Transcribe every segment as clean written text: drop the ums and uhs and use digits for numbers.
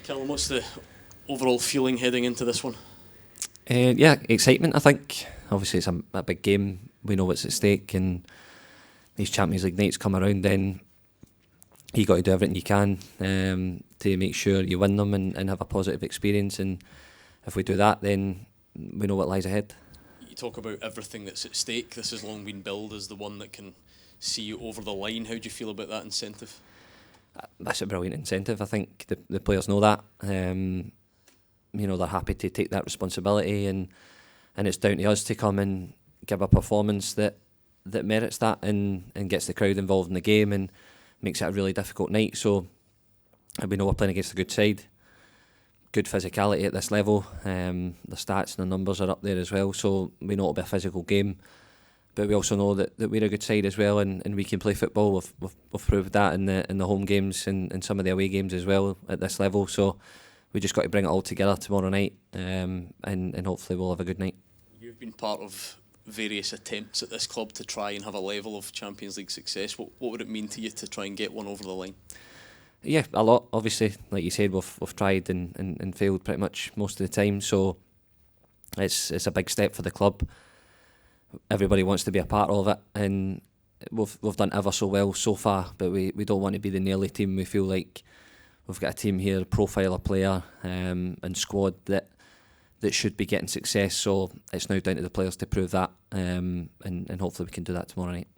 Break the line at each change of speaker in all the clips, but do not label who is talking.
Callum, what's the overall feeling heading into this one?
Yeah, excitement, I think. Obviously, it's a big game. We know what's at stake, and these Champions League nights come around, then you got to do everything you can to make sure you win them and have a positive experience. And if we do that, then we know what lies ahead.
You talk about everything that's at stake. This has long been billed as the one that can see you over the line. How do you feel about that incentive?
That's a brilliant incentive. I think the players know that. They're happy to take that responsibility, and it's down to us to come and give a performance that merits that and gets the crowd involved in the game and makes it a really difficult night. So we know we're playing against a good side, good physicality at this level. The stats and the numbers are up there as well, so we know it'll be a physical game. But we also know that we're a good side as well, and we can play football. We've proved that in the home games and some of the away games as well at this level. So we just got to bring it all together tomorrow night, and hopefully we'll have a good night.
You've been part of various attempts at this club to try and have a level of Champions League success. What would it mean to you to try and get one over the line?
Yeah, a lot. Obviously, like you said, we've tried and failed pretty much most of the time. So it's a big step for the club. Everybody wants to be a part of it, and we've done ever so well so far, but we don't want to be the nearly team. We feel like we've got a team here, profile a player and squad that should be getting success, so it's now down to the players to prove that, and hopefully we can do that tomorrow night.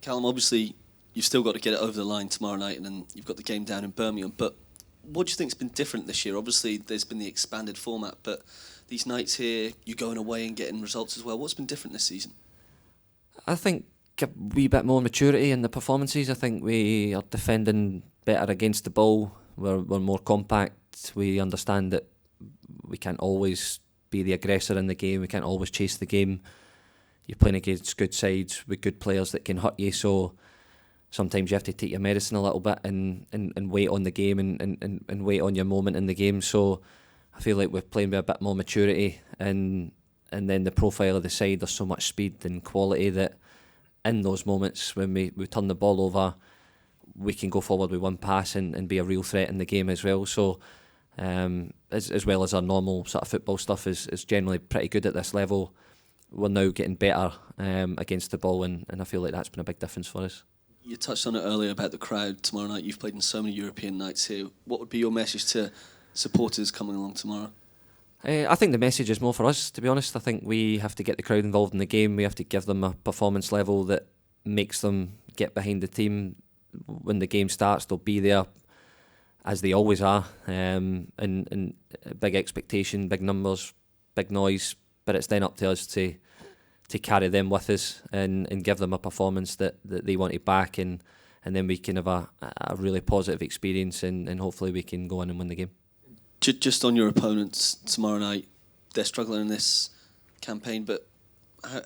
Callum, obviously you've still got to get it over the line tomorrow night, and then you've got the game down in Birmingham, but what do you think's been different this year? Obviously there's been the expanded format, but these nights here, you're going away and getting results as well. What's been different this season?
I think a wee bit more maturity in the performances. I think we are defending better against the ball. We're more compact. We understand that we can't always be the aggressor in the game. We can't always chase the game. You're playing against good sides with good players that can hurt you, so sometimes you have to take your medicine a little bit and wait on the game and wait on your moment in the game. So I feel like we're playing with a bit more maturity, and then the profile of the side, there's so much speed and quality that in those moments when we turn the ball over, we can go forward with one pass and be a real threat in the game as well. So as well as our normal sort of football stuff is generally pretty good at this level, we're now getting better against the ball, and I feel like that's been a big difference for us.
You touched on it earlier about the crowd tomorrow night. You've played in so many European nights here. What would be your message to supporters coming along tomorrow?
I think the message is more for us, to be honest. I think we have to get the crowd involved in the game. We have to give them a performance level that makes them get behind the team. When the game starts, they'll be there, as they always are, and big expectation, big numbers, big noise, but it's then up to us to carry them with us and give them a performance that they want to back, and then we can have a really positive experience, and hopefully we can go on and win the game.
Just on your opponents tomorrow night, they're struggling in this campaign, but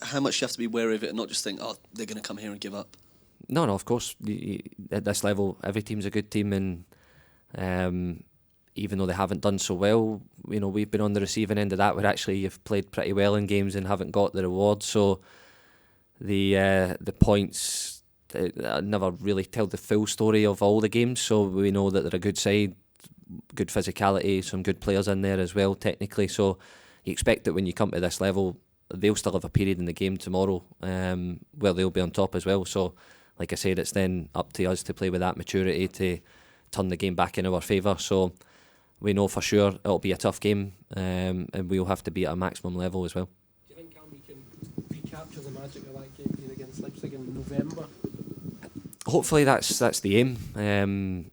how much do you have to be wary of it and not just think, oh, they're going to come here and give up?
No, of course. At this level, every team's a good team, and even though they haven't done so well, we've been on the receiving end of that, where actually you've played pretty well in games and haven't got the reward. So the points never really tell the full story of all the games. So we know that they're a good side, good physicality, some good players in there as well technically. So you expect that when you come to this level, they'll still have a period in the game tomorrow where they'll be on top as well. So like I said, it's then up to us to play with that maturity to turn the game back in our favour. So we know for sure it'll be a tough game, and we'll have to be at a maximum level as well.
Do you think, Callum, we can recapture the magic of that game here against Leipzig in November?
Hopefully that's the aim.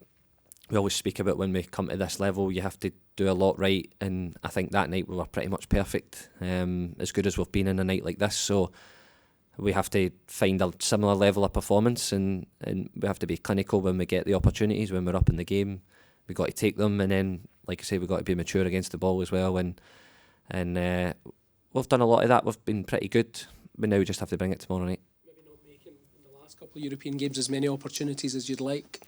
We always speak about when we come to this level, you have to do a lot right, and I think that night we were pretty much perfect, as good as we've been in a night like this. So we have to find a similar level of performance, and we have to be clinical when we get the opportunities, when we're up in the game. We've got to take them, and then, like I say, we've got to be mature against the ball as well, and we've done a lot of that. We've been pretty good. We now just have to bring it tomorrow night.
Maybe not making in the last couple of European games as many opportunities as you'd like?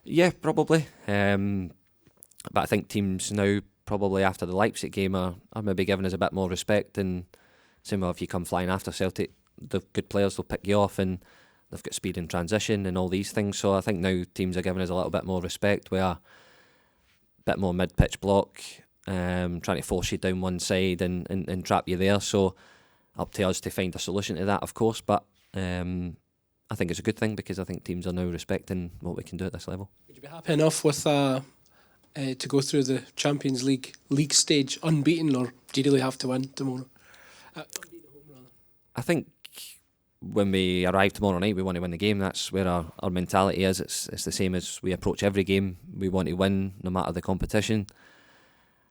Yeah, probably. But I think teams now, probably after the Leipzig game, are maybe giving us a bit more respect, and same way if you come flying after Celtic, the good players will pick you off, and they've got speed in transition and all these things. So I think now teams are giving us a little bit more respect, where bit more mid-pitch block, trying to force you down one side and trap you there. So up to us to find a solution to that, of course. But I think it's a good thing because I think teams are now respecting what we can do at this level.
Would you be happy enough with to go through the Champions League stage unbeaten, or do you really have to win tomorrow?
I think when we arrive tomorrow night, we want to win the game. That's where our mentality is. It's the same as we approach every game. We want to win no matter the competition.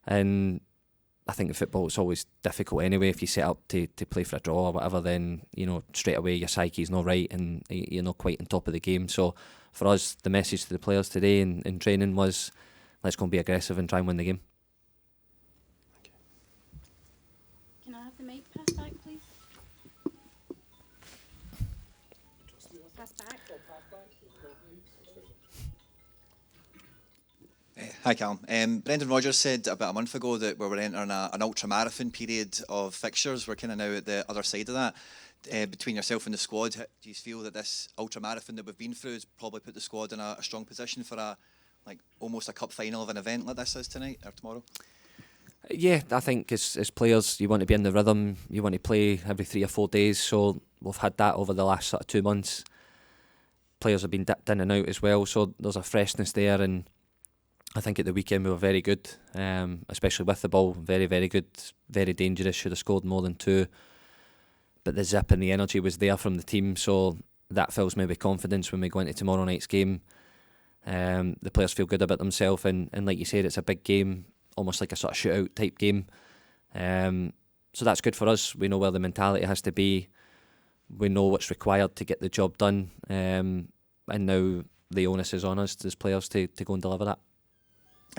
And I think in football it's always difficult anyway. If you set up to play for a draw or whatever, then straight away your psyche's not right and you're not quite on top of the game. So for us, the message to the players today in training was, let's go and be aggressive and try and win the game.
Can I have the mic passed back, please? Pass back.
Hi Callum. Brendan Rodgers said about a month ago that we were entering an ultra-marathon period of fixtures. We're kind of now at the other side of that. Between yourself and the squad, do you feel that this ultra-marathon that we've been through has probably put the squad in a strong position for almost a cup final of an event like this is tonight or tomorrow?
Yeah, I think as players, you want to be in the rhythm. You want to play every 3 or 4 days. So we've had that over the last sort of 2 months. Players have been dipped in and out as well. So there's a freshness there, and I think at the weekend we were very good, especially with the ball. Very, very good, very dangerous. Should have scored more than 2. But the zip and the energy was there from the team, so that fills me with confidence when we go into tomorrow night's game. The players feel good about themselves, and like you said, it's a big game, almost like a sort of shootout type game. So that's good for us. We know where the mentality has to be. We know what's required to get the job done. And now the onus is on us as players to go and deliver that.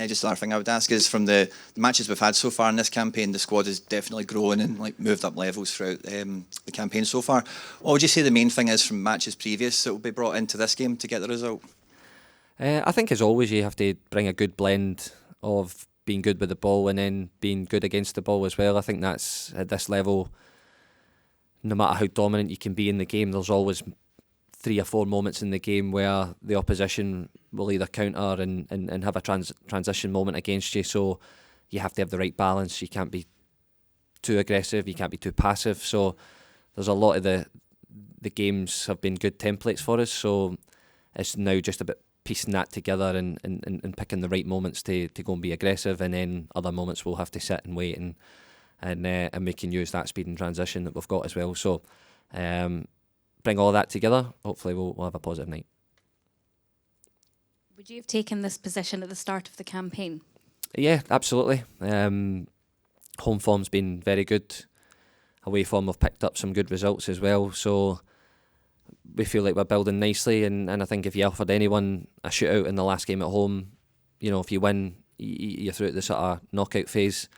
Just another thing I would ask is, from the matches we've had so far in this campaign, the squad has definitely grown and moved up levels throughout the campaign so far. What would you say the main thing is from matches previous that will be brought into this game to get the result?
I think as always you have to bring a good blend of being good with the ball and then being good against the ball as well. I think that's at this level, no matter how dominant you can be in the game, there's always 3 or 4 moments in the game where the opposition will either counter and have a transition moment against you. So you have to have the right balance. You can't be too aggressive, you can't be too passive. So there's a lot of the games have been good templates for us. So it's now just about piecing that together and picking the right moments to go and be aggressive, and then other moments we'll have to sit and wait and we can use that speed and transition that we've got as well. So bring all that together, hopefully we'll have a positive night.
Would you have taken this position at the start of the campaign?
Yeah, absolutely. Home form's been very good. Away form, we've picked up some good results as well. So we feel like we're building nicely, and I think if you offered anyone a shootout in the last game at home, if you win, you're through the sort of knockout phase,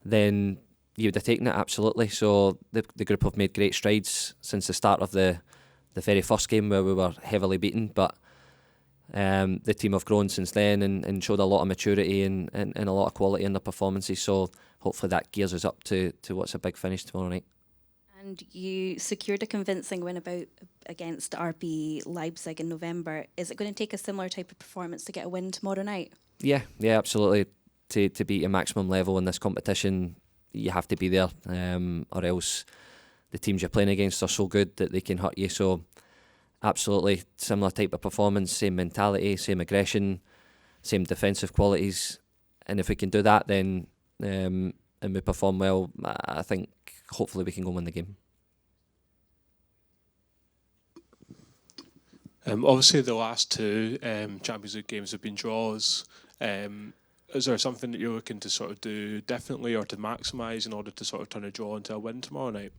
then you would have taken it, absolutely. So the group have made great strides since the start of the very first game where we were heavily beaten, but the team have grown since then and showed a lot of maturity and a lot of quality in their performances. So hopefully that gears us up to what's a big finish tomorrow night.
And you secured a convincing win against RB Leipzig in November. Is it going to take a similar type of performance to get a win tomorrow night? Yeah,
absolutely. To be at maximum level in this competition, you have to be there, or else the teams you're playing against are so good that they can hurt you. So absolutely similar type of performance, same mentality, same aggression, same defensive qualities. And if we can do that, then and we perform well, I think hopefully we can go and win the game.
Obviously the last 2 Champions League games have been draws. Is there something that you're looking to sort of do differently or to maximise in order to sort of turn a draw into a win tomorrow night?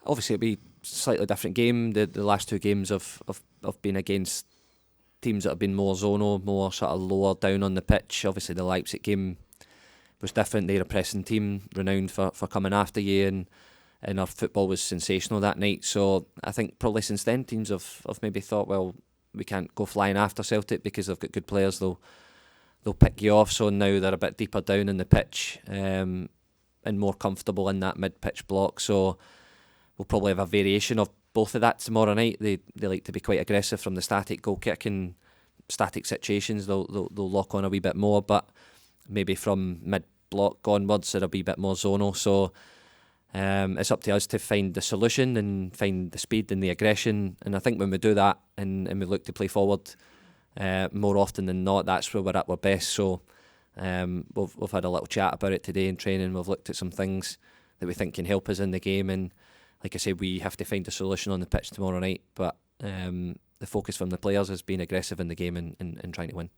Obviously it'll be a slightly different game. The last 2 games have been against teams that have been more zonal, more sort of lower down on the pitch. Obviously the Leipzig game was different. They're a pressing team, renowned for coming after you, and our football was sensational that night. So I think probably since then teams have maybe thought, well, we can't go flying after Celtic because they've got good players, they'll pick you off. So now they're a bit deeper down in the pitch and more comfortable in that mid-pitch block. So we'll probably have a variation of both of that tomorrow night. They like to be quite aggressive from the static goal kicking static situations, they'll lock on a wee bit more, but maybe from mid-block onwards, they're a wee bit more zonal. So it's up to us to find the solution and find the speed and the aggression. And I think when we do that and we look to play forward, more often than not, that's where we're at our best. So we've had a little chat about it today in training. We've looked at some things that we think can help us in the game, and like I said, we have to find a solution on the pitch tomorrow night. But the focus from the players is being aggressive in the game and trying to win.